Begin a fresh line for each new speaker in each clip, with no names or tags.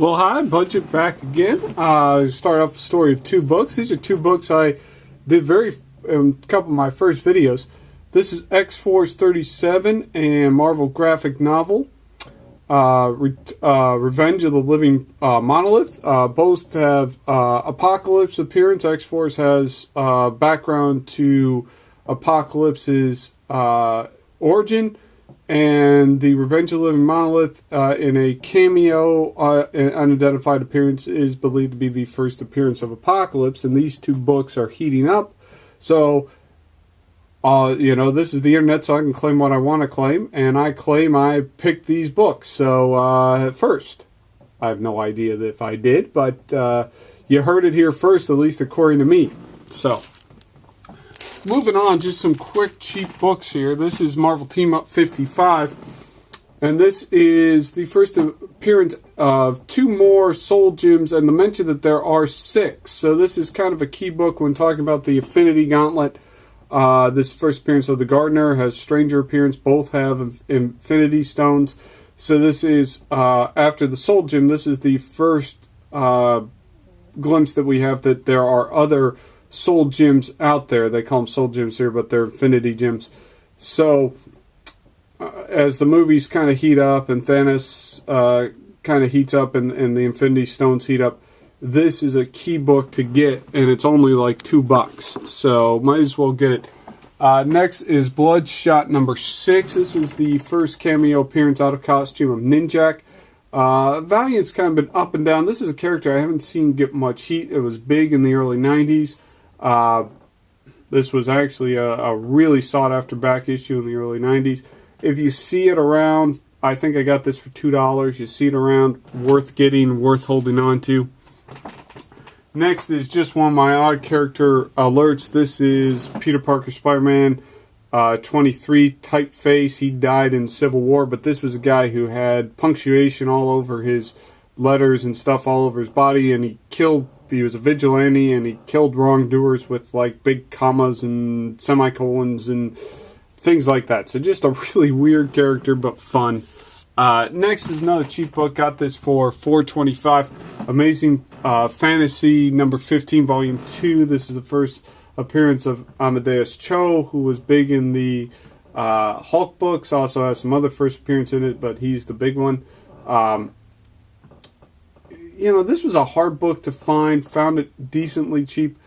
Well, hi, Budget back again. Start off the story of two books. These are two books I did a couple of my first videos. This is X-Force 37 and Marvel graphic novel, Revenge of the Living Monolith. Both have Apocalypse appearance. X-Force has background to Apocalypse's origin, and the Revenge of the Living Monolith in a cameo, unidentified appearance, is believed to be the first appearance of Apocalypse, and these two books are heating up. So, this is the internet, so I can claim what I want to claim, and I claim I picked these books. So, first, I have no idea if I did, but you heard it here first, at least according to me. So, moving on, just some quick, cheap books here. This is Marvel Team Up 55, and this is the first appearance of two more Soul Gems, and the mention that there are 6. So this is kind of a key book when talking about the Infinity Gauntlet. This first appearance of the Gardener has Stranger appearance. Both have Infinity Stones. So this is, after the Soul Gem, this is the first glimpse that we have that there are other Soul Gems out there. They call them Soul Gems here, but they're Infinity Gems. So, as the movies kind of heat up and Thanos kind of heats up and the Infinity Stones heat up, this is a key book to get, and it's only like $2. So, might as well get it. Next is Bloodshot number 6. This is the first cameo appearance out of costume of Ninjak. Valiant's kind of been up and down. This is a character I haven't seen get much heat. It was big in the early 90s. This was actually a really sought-after back issue in the early 90s. If you see it around, I think I got this for $2. You see it around, worth getting, worth holding on to. Next is just one of my odd character alerts. This is Peter Parker Spider-Man 23 typeface. He died in Civil War, but this was a guy who had punctuation all over his letters and stuff all over his body, and he was a vigilante, and he killed wrongdoers with like big commas and semicolons and things like that. So just a really weird character, but fun. Next is another cheap book. Got this for $4.25. Amazing Fantasy number 15, volume 2. This is the first appearance of Amadeus Cho, who was big in the Hulk books. Also has some other first appearance in it, but he's the big one. This was a hard book to find. Found it decently cheap.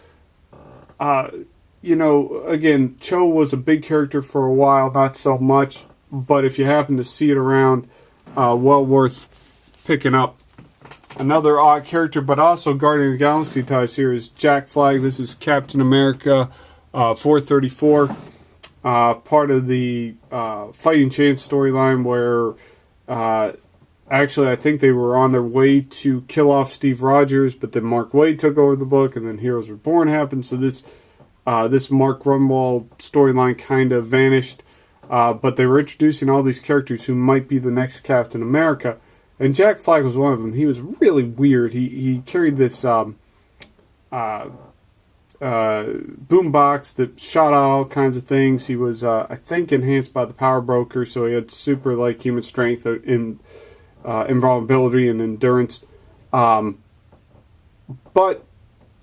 Again, Cho was a big character for a while, not so much. But if you happen to see it around, well worth picking up. Another odd character, but also Guardian of the Galaxy ties here, is Jack Flag. This is Captain America 434. Part of the Fighting Chance storyline where... actually, I think they were on their way to kill off Steve Rogers, but then Mark Waid took over the book, and then Heroes Reborn happened. So this Mark Grunwald storyline kind of vanished. But they were introducing all these characters who might be the next Captain America, and Jack Flag was one of them. He was really weird. He carried this boombox that shot out all kinds of things. He was, I think, enhanced by the Power Broker, so he had super human strength in invulnerability and endurance. But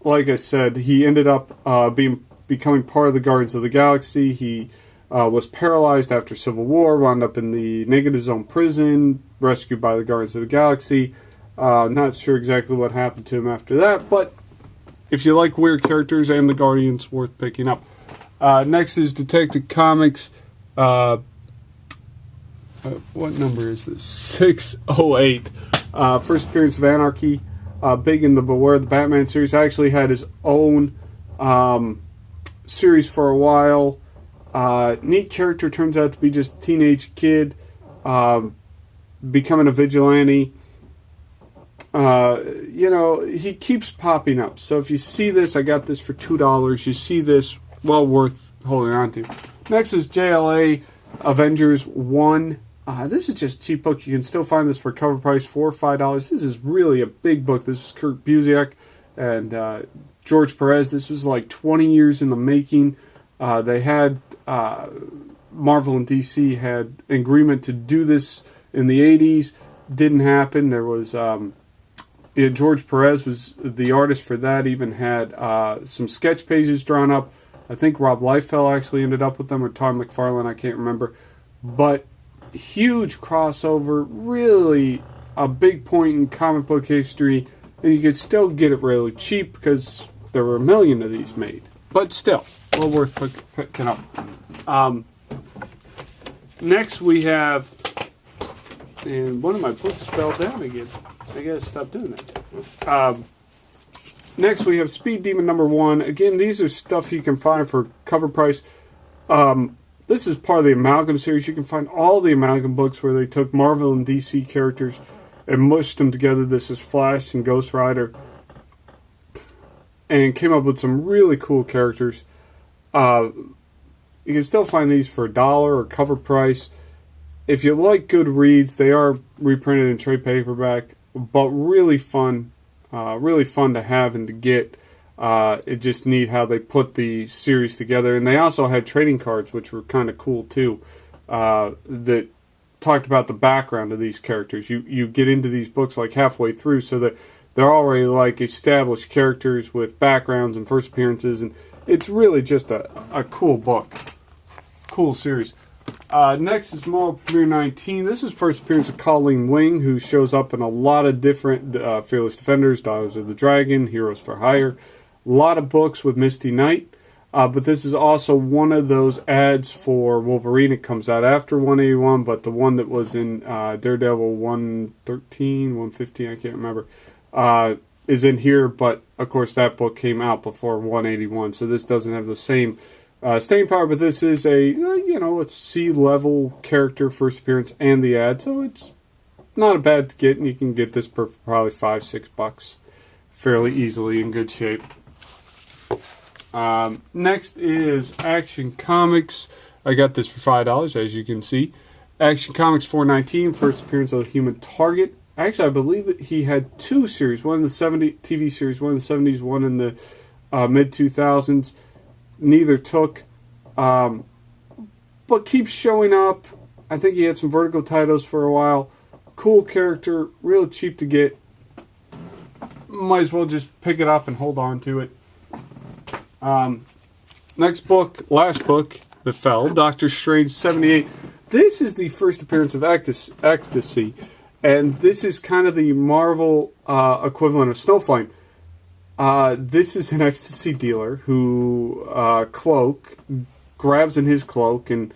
like I said, he ended up becoming part of the Guardians of the Galaxy. He was paralyzed after Civil War, wound up in the Negative Zone prison, rescued by the Guardians of the Galaxy. Not sure exactly what happened to him after that, but if you like weird characters and the Guardians, worth picking up. Next is Detective Comics. What number is this? 608. First appearance of Anarchy. Big in the Beware the Batman series. Actually had his own series for a while. Neat character, turns out to be just a teenage kid becoming a vigilante. He keeps popping up. So if you see this, I got this for $2. You see this, well worth holding on to. Next is JLA Avengers 1. This is just a cheap book. You can still find this for cover price, $4 or $5. This is really a big book. This is Kurt Busiek and George Perez. This was like 20 years in the making. They had Marvel and DC had an agreement to do this in the 80s. Didn't happen. There was Yeah, George Perez was the artist for that. Even had some sketch pages drawn up. I think Rob Liefeld actually ended up with them, or Todd McFarlane, I can't remember. But huge crossover, really a big point in comic book history. And you could still get it really cheap because there were 1 million of these made. But still, well worth picking up. Next we have, and one of my books fell down again. I gotta stop doing that. Next we have Speed Demon #1. Again, these are stuff you can find for cover price. This is part of the Amalgam series. You can find all the Amalgam books where they took Marvel and DC characters and mushed them together. This is Flash and Ghost Rider. And came up with some really cool characters. You can still find these for $1 or cover price. If you like good reads, they are reprinted in trade paperback, but really fun to have and to get. It just neat how they put the series together. And they also had trading cards, which were kind of cool too, that talked about the background of these characters. You get into these books like halfway through, so that they're already like established characters with backgrounds and first appearances, and it's really just a cool book. Cool series. Next is Marvel Premiere 19. This is first appearance of Colleen Wing, who shows up in a lot of different Fearless Defenders, Daughters of the Dragon, Heroes for Hire. A lot of books with Misty Knight. But this is also one of those ads for Wolverine. It comes out after 181, but the one that was in Daredevil 113, 115, I can't remember, is in here. But, of course, that book came out before 181, so this doesn't have the same staying power, but this is a, it's C-level character first appearance and the ad, so it's not a bad to get, and you can get this for probably $5-6 fairly easily in good shape. Next is Action Comics. I got this for $5, as you can see. Action Comics 419, first appearance of the Human Target. Actually, I believe that he had two series, one in the TV series, one in the 70s, one in the mid-2000s. Neither took, but keeps showing up. I think he had some Vertigo titles for a while. Cool character, real cheap to get. Might as well just pick it up and hold on to it. Next book, last book that fell, Doctor Strange 78. This is the first appearance of Ecstasy, and this is kind of the Marvel equivalent of Snowflame. This is an ecstasy dealer who Cloak grabs in his cloak and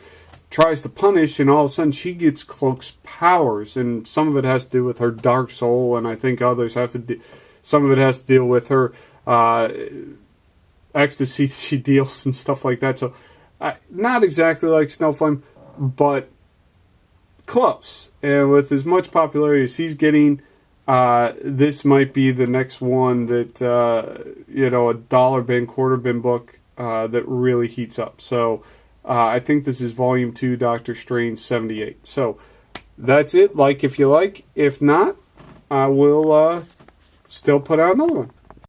tries to punish, and all of a sudden she gets Cloak's powers, and some of it has to do with her dark soul, and I think others have to some of it has to deal with her ecstasy she deals and stuff like that. So not exactly like Snowflame, but close. And with as much popularity as he's getting, this might be the next one that, a dollar bin, quarter bin book that really heats up. So I think this is Volume 2, Doctor Strange 78. So that's it. Like if you like. If not, I will still put out another one.